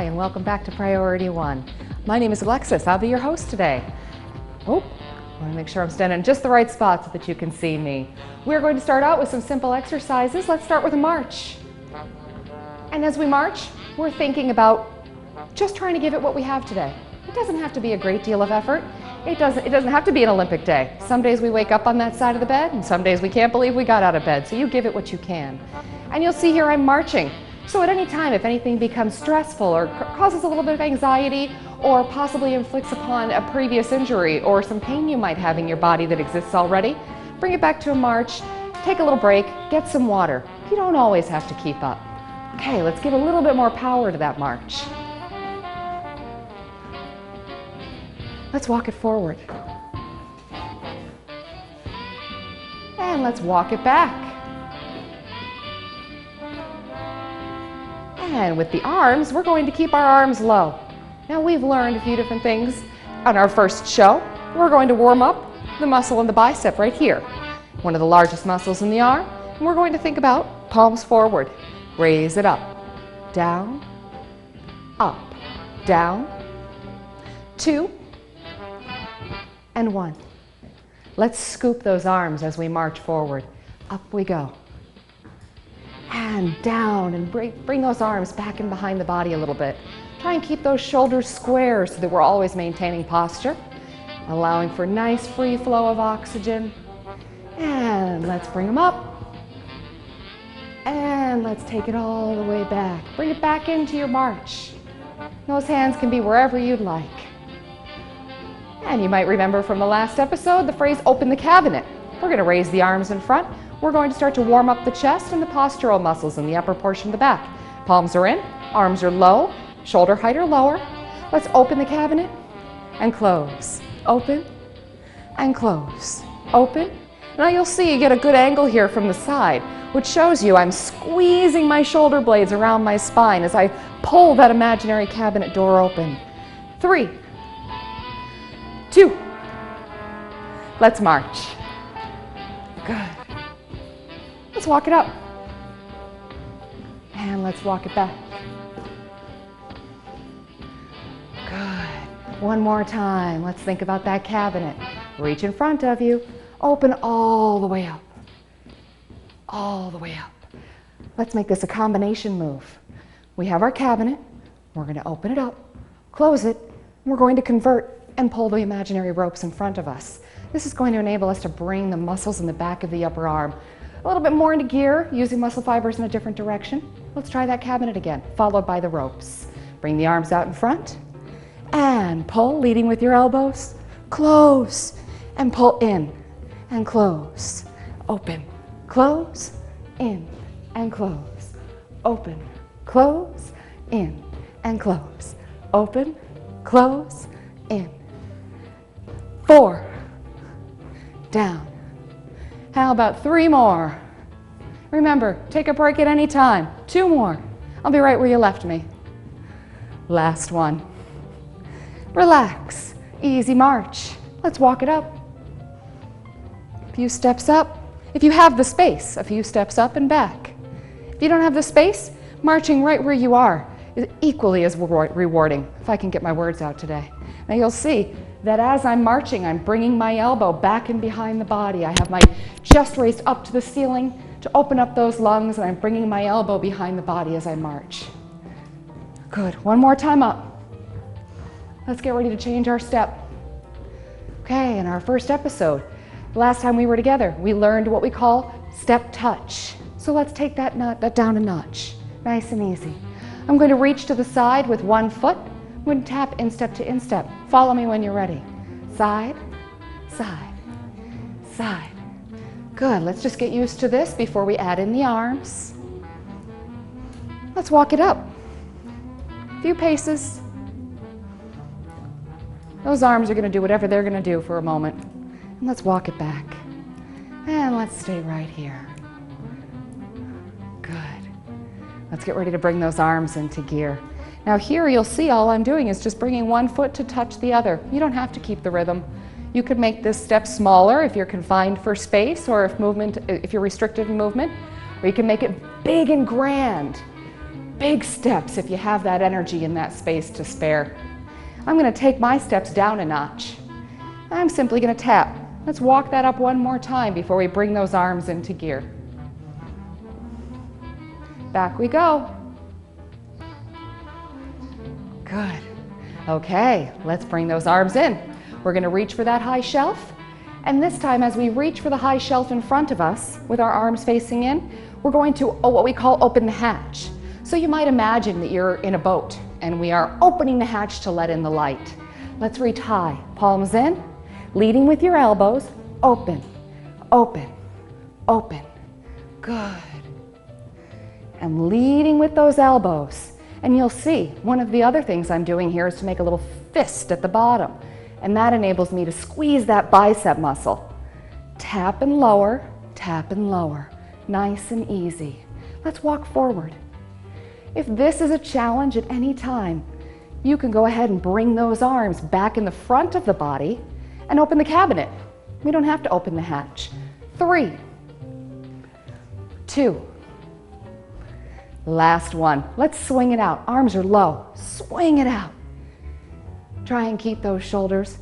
Hi, and welcome back to Priority One. My name is Alexis. I'll be your host today. I want to make sure I'm standing in just the right spot so that you can see me. We're going to start out with some simple exercises. Let's start with a march. And as we march, we're thinking about just trying to give it what we have today. It doesn't have to be a great deal of effort. It doesn't have to be an Olympic day. Some days we wake up on that side of the bed, and some days we can't believe we got out of bed. So you give it what you can. And you'll see here I'm marching. So at any time, if anything becomes stressful or causes a little bit of anxiety or possibly inflicts upon a previous injury or some pain you might have in your body that exists already, bring it back to a march, take a little break, get some water. You don't always have to keep up. Okay, let's give a little bit more power to that march. Let's walk it forward. And let's walk it back. And with the arms, we're going to keep our arms low. Now we've learned a few different things on our first show. We're going to warm up the muscle in the bicep right here, one of the largest muscles in the arm. And we're going to think about palms forward. Raise it up, down, up, down, 2, and 1. Let's scoop those arms as we march forward. Up we go. And down, and bring those arms back in behind the body a little bit. Try and keep those shoulders square so that we're always maintaining posture, allowing for nice free flow of oxygen. And let's bring them up. And let's take it all the way back. Bring it back into your march. Those hands can be wherever you'd like. And you might remember from the last episode the phrase open the cabinet. We're going to raise the arms in front. We're going to start to warm up the chest and the postural muscles in the upper portion of the back. Palms are in, arms are low, shoulder height or lower. Let's open the cabinet and close. Open and close. Open. Now you'll see you get a good angle here from the side, which shows you I'm squeezing my shoulder blades around my spine as I pull that imaginary cabinet door open. 3, 2, let's march. Good. Let's walk it up. And let's walk it back. Good. One more time. Let's think about that cabinet. Reach in front of you. Open all the way up. All the way up. Let's make this a combination move. We have our cabinet. We're going to open it up, close it, and we're going to convert and pull the imaginary ropes in front of us. This is going to enable us to bring the muscles in the back of the upper arm a little bit more into gear, using muscle fibers in a different direction. Let's try that cabinet again, followed by the ropes. Bring the arms out in front and pull, leading with your elbows. Close and pull in and close. Open, close, in and close. Open, close, in and close. Open, close, in. 4, down. How about 3 more? Remember, take a break at any time. 2 more. I'll be right where you left me. Last one. Relax. Easy march. Let's walk it up. A few steps up. If you have the space, a few steps up and back. If you don't have the space, marching right where you are is equally as rewarding, if I can get my words out today. Now you'll see that as I'm marching, I'm bringing my elbow back in behind the body. I have my chest raised up to the ceiling to open up those lungs, and I'm bringing my elbow behind the body as I march. Good. One more time up. Let's get ready to change our step. Okay, in our first episode, the last time we were together, we learned what we call step touch. So let's take that down a notch. Nice and easy. I'm going to reach to the side with one foot. I'm going to tap instep to instep. Follow me when you're ready. Side, side, side. Good. Let's just get used to this before we add in the arms. Let's walk it up. A few paces. Those arms are going to do whatever they're going to do for a moment. And let's walk it back. And let's stay right here. Good. Let's get ready to bring those arms into gear. Now here you'll see all I'm doing is just bringing one foot to touch the other. You don't have to keep the rhythm. You could make this step smaller if you're confined for space or if you're restricted in movement, or you can make it big and grand. big steps if you have that energy and that space to spare. I'm going to take my steps down a notch. I'm simply going to tap. Let's walk that up one more time before we bring those arms into gear. Back we go. Good. Okay, let's bring those arms in. We're going to reach for that high shelf. And this time, as we reach for the high shelf in front of us with our arms facing in, we're going to what we call open the hatch. So you might imagine that you're in a boat and we are opening the hatch to let in the light. Let's reach high, palms in, leading with your elbows, open, open, open. Good. And leading with those elbows. And you'll see one of the other things I'm doing here is to make a little fist at the bottom. And that enables me to squeeze that bicep muscle. Tap and lower, tap and lower. Nice and easy. Let's walk forward. If this is a challenge at any time, you can go ahead and bring those arms back in the front of the body and open the cabinet. We don't have to open the hatch. 3, 2, last one. Let's swing it out. Arms are low. Swing it out. Try and keep those shoulders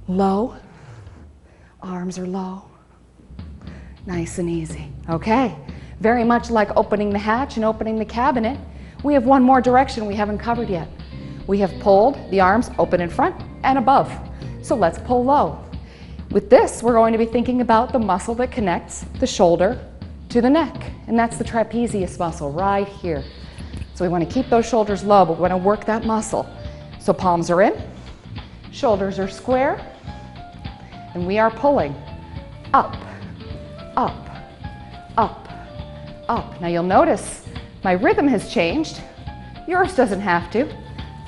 low. Arms are low. Nice and easy. Okay. Very much like opening the hatch and opening the cabinet, we have one more direction we haven't covered yet. We have pulled the arms open in front and above. So let's pull low. With this, we're going to be thinking about the muscle that connects the shoulder to the neck, and that's the trapezius muscle right here. So we want to keep those shoulders low, but we want to work that muscle. So palms are in, shoulders are square, and we are pulling up, up, up, up. Now you'll notice my rhythm has changed. Yours doesn't have to.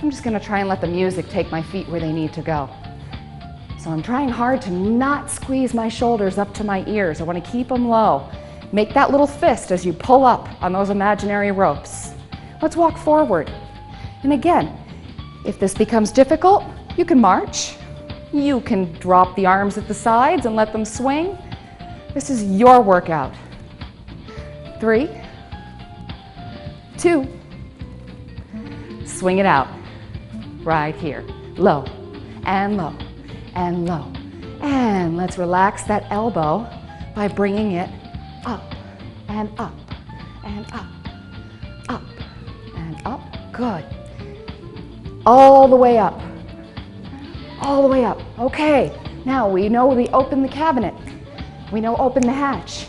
I'm just going to try and let the music take my feet where they need to go. So I'm trying hard to not squeeze my shoulders up to my ears. I want to keep them low. Make that little fist as you pull up on those imaginary ropes. Let's walk forward. And again, if this becomes difficult, you can march. You can drop the arms at the sides and let them swing. This is your workout. 3, 2, swing it out. Right here. Low and low and low. And let's relax that elbow by bringing it up and up and up, up and up. Good. All the way up. All the way up. Okay. Now we know we open the cabinet. We know open the hatch.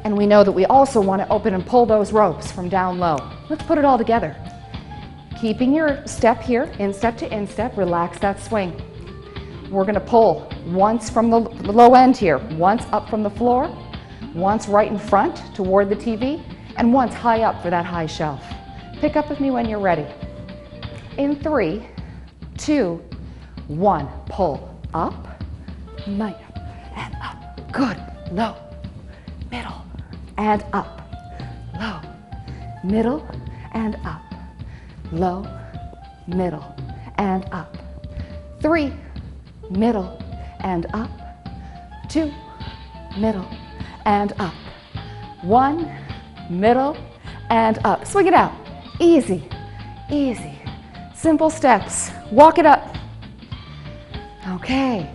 And we know that we also want to open and pull those ropes from down low. Let's put it all together. Keeping your step here, instep to instep, relax that swing. We're going to pull once from the low end here, once up from the floor, once right in front toward the TV, and once high up for that high shelf. Pick up with me when you're ready. In 3, 2, 1, pull up, right up, and up. Good. Low, middle, and up. Low, middle, and up. Low, middle, and up. 3, middle, and up. 2, middle, and up. 1, middle, and up. Swing it out. Easy, easy. Simple steps. Walk it up. Okay.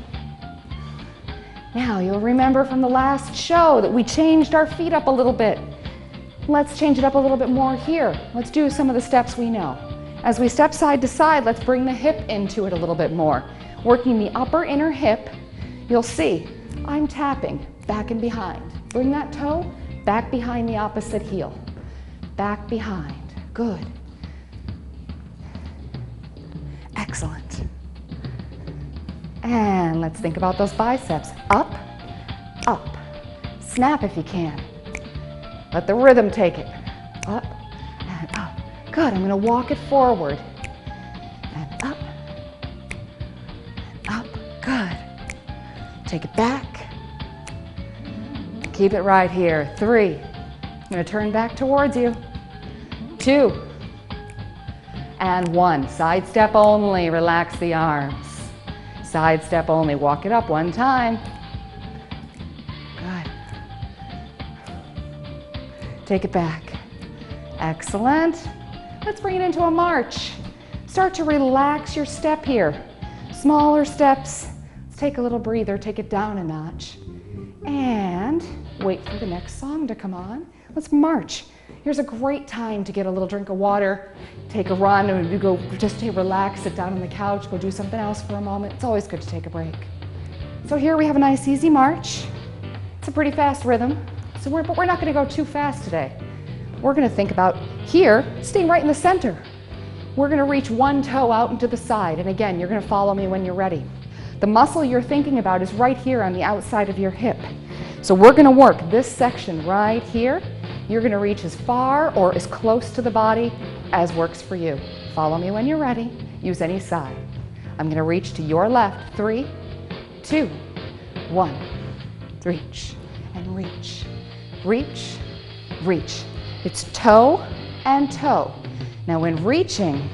Now you'll remember from the last show that we changed our feet up a little bit. Let's change it up a little bit more here. Let's do some of the steps we know. As we step side to side, let's bring the hip into it a little bit more. Working the upper inner hip, you'll see I'm tapping back and behind. Bring that toe back behind the opposite heel. Back behind. Good. Excellent. And let's think about those biceps. Up, up. Snap if you can. Let the rhythm take it. Up and up. Good. I'm going to walk it forward. And up. And up. Good. Take it back. Keep it right here. 3. I'm going to turn back towards you. 2. And 1. Side step only. Relax the arms. Side step only. Walk it up one time. Good. Take it back. Excellent. Let's bring it into a march. Start to relax your step here. Smaller steps. Let's take a little breather, take it down a notch. And wait for the next song to come on. Let's march. Here's a great time to get a little drink of water, take a run, and you go just to relax, sit down on the couch, go do something else for a moment. It's always good to take a break. So here we have a nice easy march. It's a pretty fast rhythm, but we're not going to go too fast today. We're going to think about here, staying right in the center. We're going to reach one toe out into the side, and again, you're going to follow me when you're ready. The muscle you're thinking about is right here on the outside of your hip. So we're going to work this section right here. You're going to reach as far or as close to the body as works for you. Follow me when you're ready. Use any side. I'm going to reach to your left. 3, 2, 1. Reach and reach. Reach, reach. It's toe and toe. Now when reaching,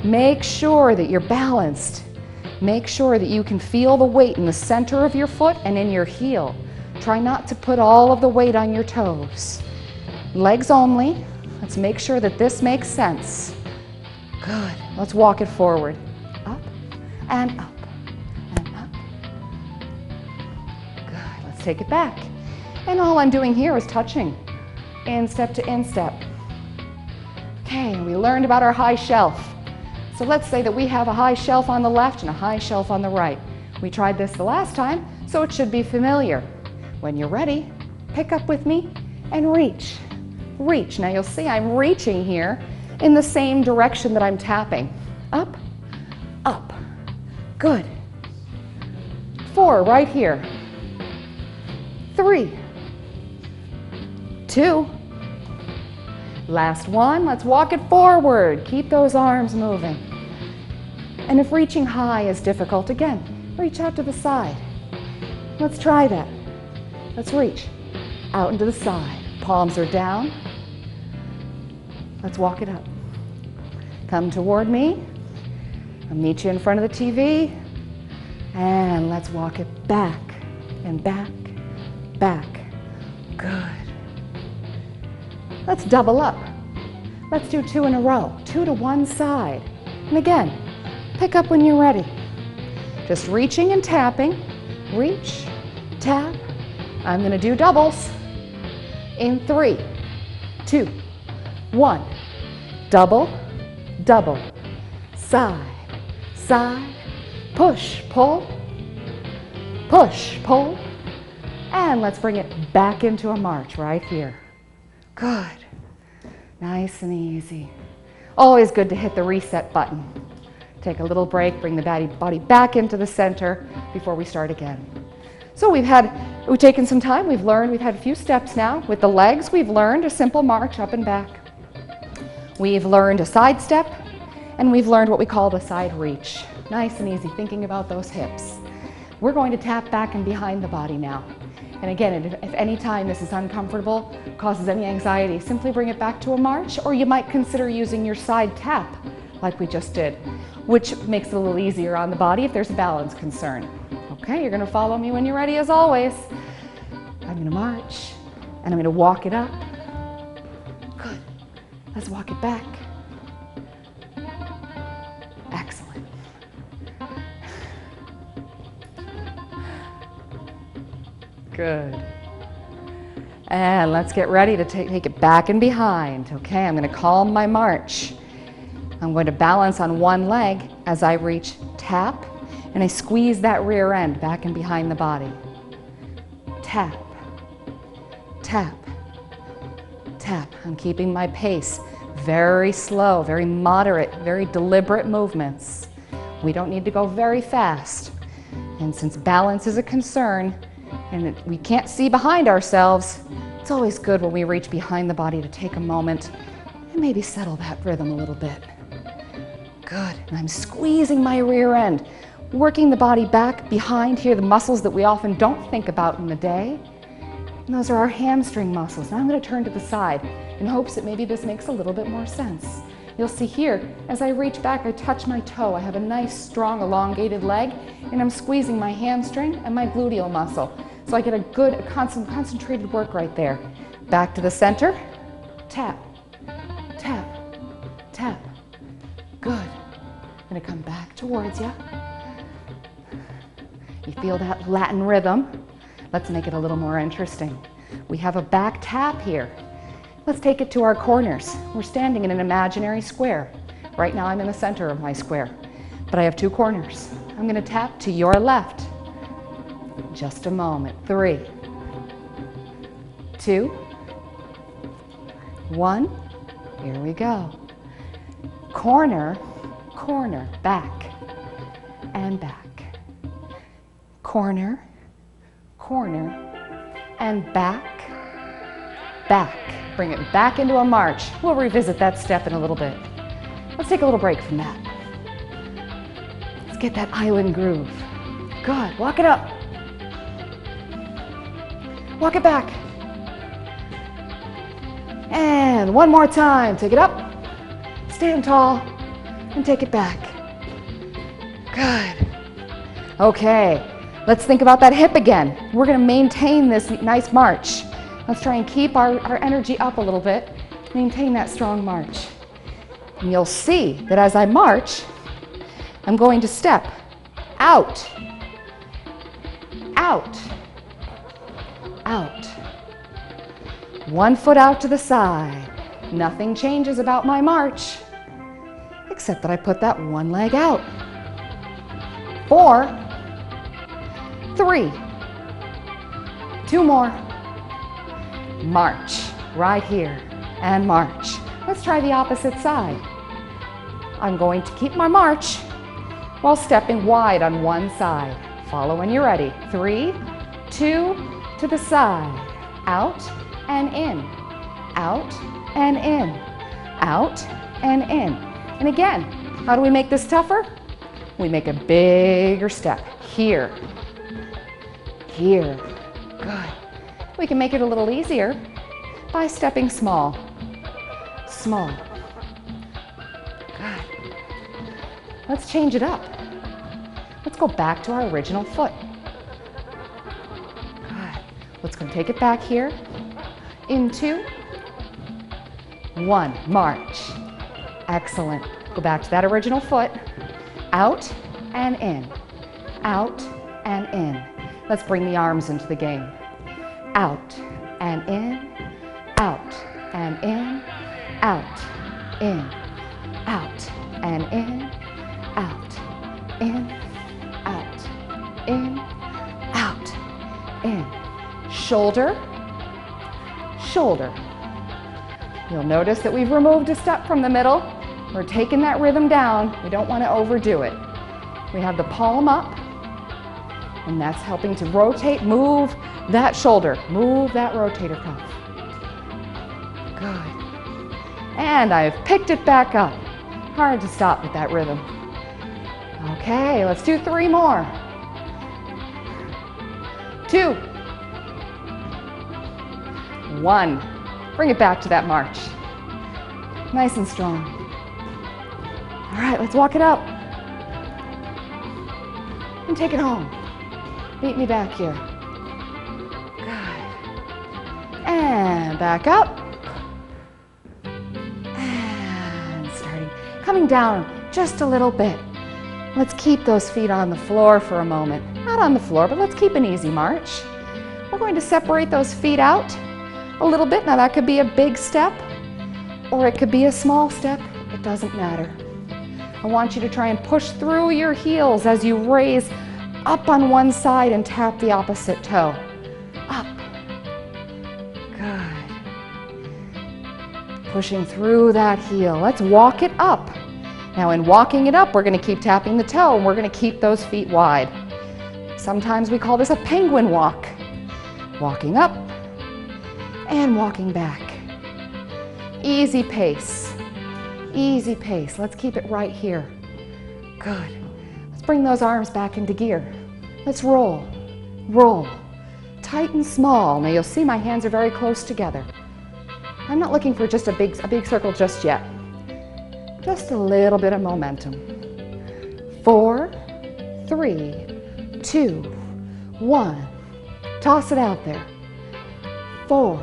make sure that you're balanced. Make sure that you can feel the weight in the center of your foot and in your heel. Try not to put all of the weight on your toes. Legs only. Let's make sure that this makes sense. Good. Let's walk it forward. Up and up and up. Good. Let's take it back. And all I'm doing here is touching instep to instep. Okay, we learned about our high shelf. So let's say that we have a high shelf on the left and a high shelf on the right. We tried this the last time, so it should be familiar. When you're ready, pick up with me and reach. Reach. Now you'll see I'm reaching here in the same direction that I'm tapping. Up, up. Good. 4 right here. 3, 2. Last one. Let's walk it forward. Keep those arms moving. And if reaching high is difficult, again, reach out to the side. Let's try that. Let's reach out into the side. Palms are down. Let's walk it up. Come toward me. I'll meet you in front of the TV. And let's walk it back and back, back. Good. Let's double up. Let's do 2 in a row. 2 to one side. And again, pick up when you're ready. Just reaching and tapping. Reach, tap. I'm going to do doubles. In 3, 2, 1. Double, double. Side, side. Push, pull. Push, pull. And let's bring it back into a march right here. Good. Nice and easy. Always good to hit the reset button. Take a little break, bring the body back into the center before we start again. So we've taken some time, we've had a few steps now. With the legs, we've learned a simple march up and back. We've learned a side step, and we've learned what we call the side reach. Nice and easy, thinking about those hips. We're going to tap back and behind the body now. And again, if any time this is uncomfortable, causes any anxiety, simply bring it back to a march, or you might consider using your side tap like we just did, which makes it a little easier on the body if there's a balance concern. Okay, you're going to follow me when you're ready as always. I'm going to march, and I'm going to walk it up. Good. Let's walk it back. Excellent. Good. And let's get ready to take it back and behind. Okay, I'm going to calm my march. I'm going to balance on one leg as I reach tap, and I squeeze that rear end back and behind the body. Tap, tap, tap. I'm keeping my pace very slow, very moderate, very deliberate movements. We don't need to go very fast. And since balance is a concern, and we can't see behind ourselves, it's always good when we reach behind the body to take a moment and maybe settle that rhythm a little bit. Good. And I'm squeezing my rear end, working the body back behind here, the muscles that we often don't think about in the day. And those are our hamstring muscles. Now I'm going to turn to the side in hopes that maybe this makes a little bit more sense. You'll see here, as I reach back, I touch my toe. I have a nice, strong, elongated leg, and I'm squeezing my hamstring and my gluteal muscle. So I get a good, concentrated work right there. Back to the center. Tap, tap, tap. gonna come back towards you. You feel that Latin rhythm? Let's make it a little more interesting. We have a back tap here. Let's take it to our corners. We're standing in an imaginary square. Right now I'm in the center of my square, but I have two corners. I'm gonna tap to your left. Just a moment. 3, 2, 1. Here we go. Corner, corner, back, and back. Corner, corner, and back, back. Bring it back into a march. We'll revisit that step in a little bit. Let's take a little break from that. Let's get that island groove. Good. Walk it up. Walk it back. And one more time. Take it up. Stand tall and take it back. Good. Okay. Let's think about that hip again. We're going to maintain this nice march. Let's try and keep our energy up a little bit. Maintain that strong march. And you'll see that as I march, I'm going to step out, out, out. One foot out to the side. Nothing changes about my march, except that I put that one leg out. 4, 3, 2 more. March, right here, and march. Let's try the opposite side. I'm going to keep my march while stepping wide on one side. Follow when you're ready. 3, 2, to the side. Out and in. Out and in. Out and in. And again, how do we make this tougher? We make a bigger step. Here. Here. Good. We can make it a little easier by stepping small. Small. Good. Let's change it up. Let's go back to our original foot. Good. Let's go take it back here. In 2, 1. March. Excellent. Go back to that original foot. Out and in. Out and in. Let's bring the arms into the game. Out and in. Out and in. Out, in, out, and in, out, in, out, in, out, in. Shoulder, shoulder. You'll notice that we've removed a step from the middle. We're taking that rhythm down. We don't want to overdo it. We have the palm up, and that's helping to rotate, move that shoulder, move that rotator cuff. Good. And I've picked it back up. Hard to stop with that rhythm. Okay, let's do 3 more. 2, 1. Bring it back to that march. Nice and strong. All right, let's walk it up. And take it home. Meet me back here. Good. And back up. Coming down just a little bit. Let's keep those feet on the floor for a moment. Not on the floor, but let's keep an easy march. We're going to separate those feet out a little bit. Now that could be a big step or it could be a small step. It doesn't matter. I want you to try and push through your heels as you raise up on one side and tap the opposite toe. Up. Good. Pushing through that heel. Let's walk it up. Now in walking it up, we're going to keep tapping the toe and we're going to keep those feet wide. Sometimes we call this a penguin walk. Walking up and walking back. Easy pace. Easy pace. Let's keep it right here. Good. Let's bring those arms back into gear. Let's roll. Roll. Tight and small. Now you'll see my hands are very close together. I'm not looking for just a big circle just yet. Just a little bit of momentum. 4, 3, 2, 1. Toss it out there. 4,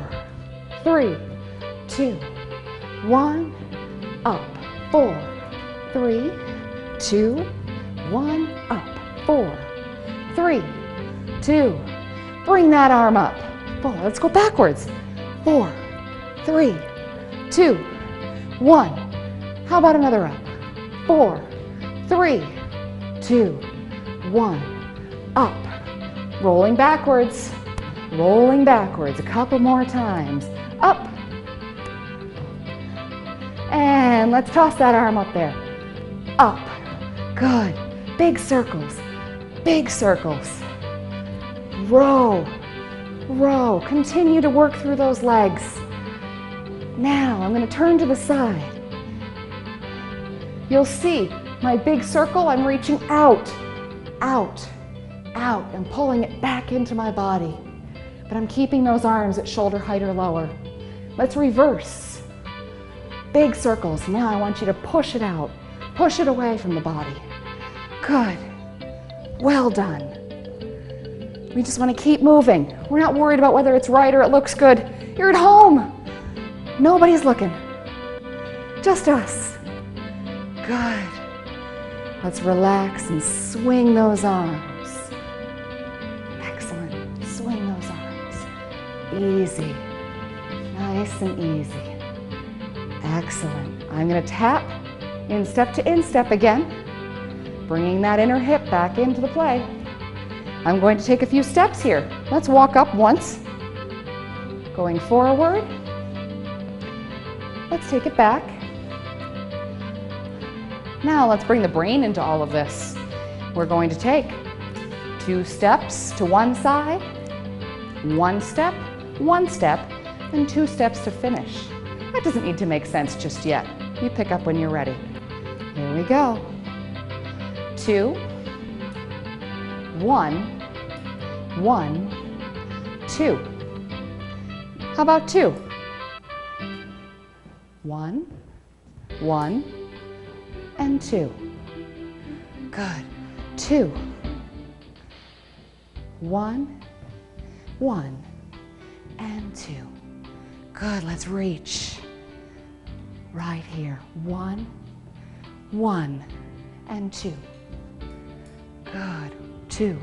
3, 2, 1. Up. 4, 3, 2, 1, up. 4, 3, 2, bring that arm up. 4, let's go backwards. 4, 3, 2, 1. How about another up? 4, 3, 2, 1, up. Rolling backwards, a couple more times. Up. And let's toss that arm up there. Up. Good. Big circles, big circles. Row, row. Continue to work through those legs. Now I'm going to turn to the side. You'll see my big circle, I'm reaching out, out, out, and pulling it back into my body. But I'm keeping those arms at shoulder height or lower. Let's reverse. Big circles. Now I want you to push it out. Push it away from the body. Good. Well done. We just want to keep moving. We're not worried about whether it's right or it looks good. You're at home. Nobody's looking. Just us. Good. Let's relax and swing those arms. Excellent. Swing those arms. Easy. Nice and easy. Excellent. I'm going to tap instep to instep again, bringing that inner hip back into the play. I'm going to take a few steps here. Let's walk up once. Going forward. Let's take it back. Now let's bring the brain into all of this. We're going to take 2 steps to one side, 1 step, and 2 steps to finish. That doesn't need to make sense just yet. You pick up when you're ready. Here we go. 2, 1, 1, 2. How about 2? 1, 1, and 2. Good. 2, 1, 1, and 2. Good. Let's reach. Right here. 1, 1, and 2. Good. 2,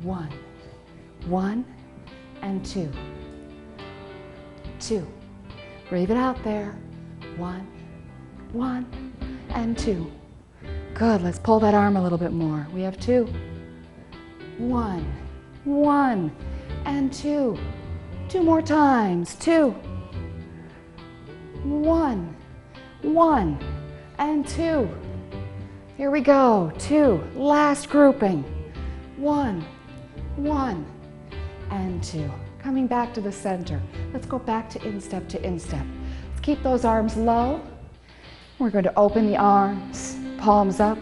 1, 1, and 2. 2. Breathe it out there. 1, 1, and 2. Good. Let's pull that arm a little bit more. We have 2. 1, 1, and 2. 2 more times. 2. 1, 1, and 2. Here we go. 2. Last grouping. 1, 1, and 2. Coming back to the center. Let's go back to instep. Let's keep those arms low. We're going to open the arms, palms up,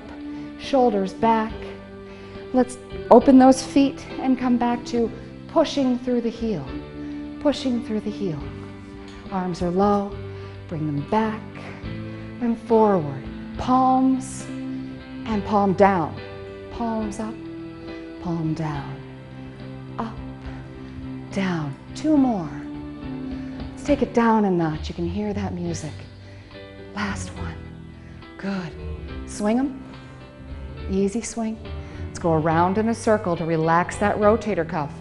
shoulders back. Let's open those feet and come back to pushing through the heel. Pushing through the heel. Arms are low. Bring them back and forward. Palms and palm down. Palms up, palm down. Up, down. 2 more. Let's take it down a notch. You can hear that music. Last one. Good. Swing them. Easy swing. Let's go around in a circle to relax that rotator cuff.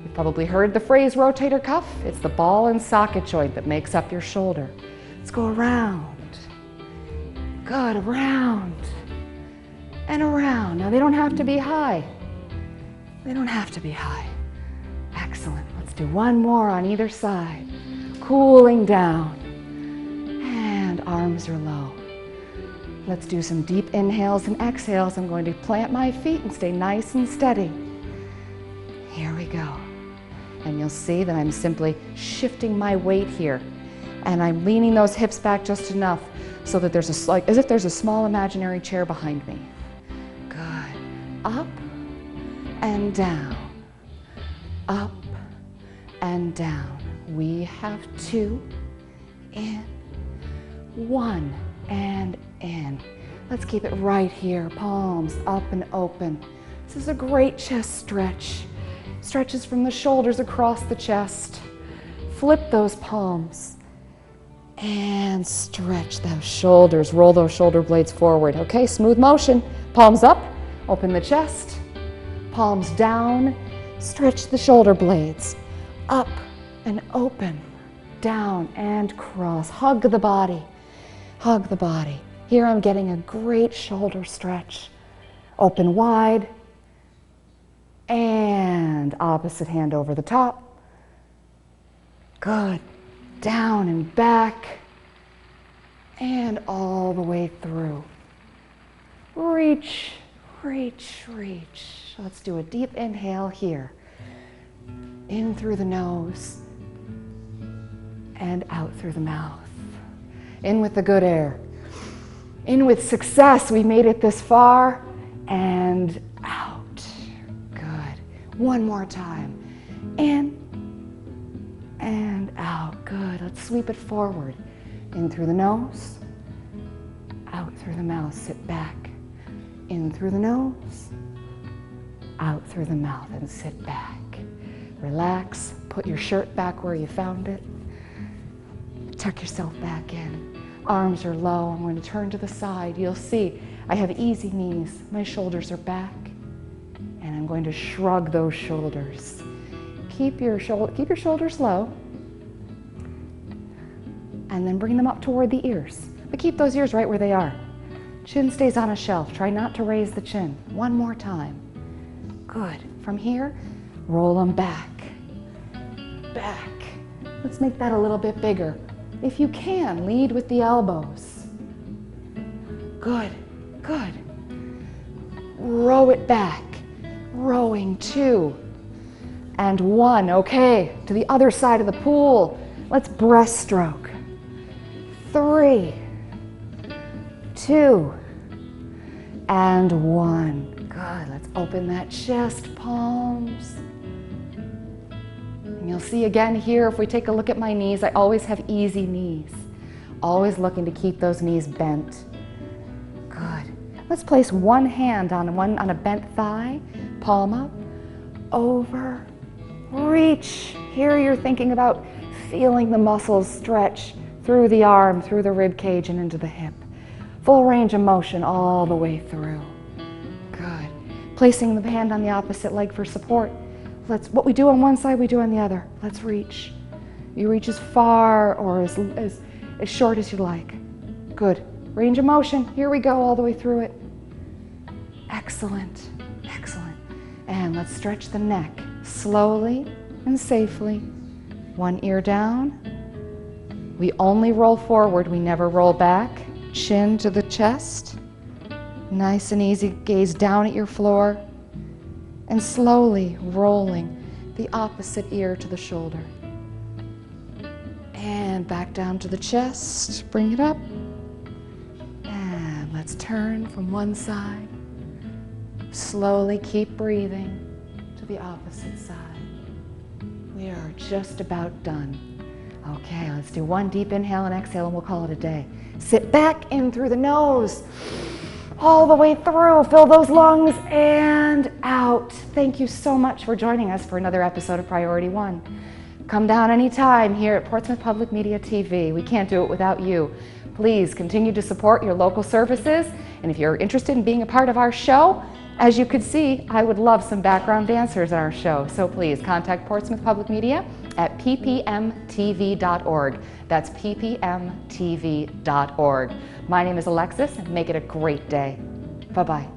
You've probably heard the phrase rotator cuff. It's the ball and socket joint that makes up your shoulder. Let's go around. Good. Around and around. Now they don't have to be high. They don't have to be high. Excellent. Let's do one more on either side. Cooling down. And arms are low. Let's do some deep inhales and exhales. I'm going to plant my feet and stay nice and steady. Here we go. And you'll see that I'm simply shifting my weight here. And I'm leaning those hips back just enough so that there's as if there's a small imaginary chair behind me. Good. Up and down. Up and down. We have 2 in, 1 and in. Let's keep it right here. Palms up and open. This is a great chest stretch. Stretches from the shoulders across the chest. Flip those palms And stretch those shoulders. Roll those shoulder blades forward. Okay, smooth motion. Palms up, open the chest. Palms down, stretch the shoulder blades. Up and open, down and cross. Hug the body, hug the body. Here I'm getting a great shoulder stretch. Open wide, and opposite hand over the top. Good. Down and back, and all the way through. Reach, reach, reach. Let's do a deep inhale here. In through the nose, and out through the mouth. In with the good air. In with success. We made it this far, and out. Good. One more time. In and out. Good. Let's sweep it forward. In through the nose, out through the mouth. Sit back. In through the nose, out through the mouth, and sit back. Relax. Put your shirt back where you found it. Tuck yourself back in. Arms are low. I'm going to turn to the side. You'll see I have easy knees. My shoulders are back. And I'm going to shrug those shoulders. Keep your shoulders low. And then bring them up toward the ears. But keep those ears right where they are. Chin stays on a shelf. Try not to raise the chin. One more time. Good. From here, roll them back. Back. Let's make that a little bit bigger. If you can, lead with the elbows. Good. Good. Row it back. Rowing 2 and 1. Okay, to the other side of the pool. Let's breaststroke. 3, 2, and 1. Good. Let's open that chest, palms. And you'll see again here, if we take a look at my knees, I always have easy knees. Always looking to keep those knees bent. Good. Let's place one hand on a bent thigh, palm up, over, reach. Here you're thinking about feeling the muscles stretch through the arm, through the rib cage, and into the hip. Full range of motion all the way through. Good. Placing the hand on the opposite leg for support. What we do on one side, we do on the other. Let's reach. You reach as far or as short as you like. Good. Range of motion. Here we go all the way through it. Excellent. Excellent. And let's stretch the neck slowly and safely. One ear down. We only roll forward. We never roll back. Chin to the chest. Nice and easy. Gaze down at your floor. And slowly rolling the opposite ear to the shoulder. And back down to the chest. Bring it up. And let's turn from one side. Slowly keep breathing to the opposite side. We are just about done. Okay, let's do one deep inhale and exhale, and we'll call it a day. Sit back, in through the nose, all the way through. Fill those lungs and out. Thank you so much for joining us for another episode of Priority One. Come down anytime here at Portsmouth Public Media TV. We can't do it without you. Please continue to support your local services, and if you're interested in being a part of our show, as you could see, I would love some background dancers on our show, so please contact Portsmouth Public Media at PPMtv.org. That's PPMtv.org. My name is Alexis, and make it a great day. Bye-bye.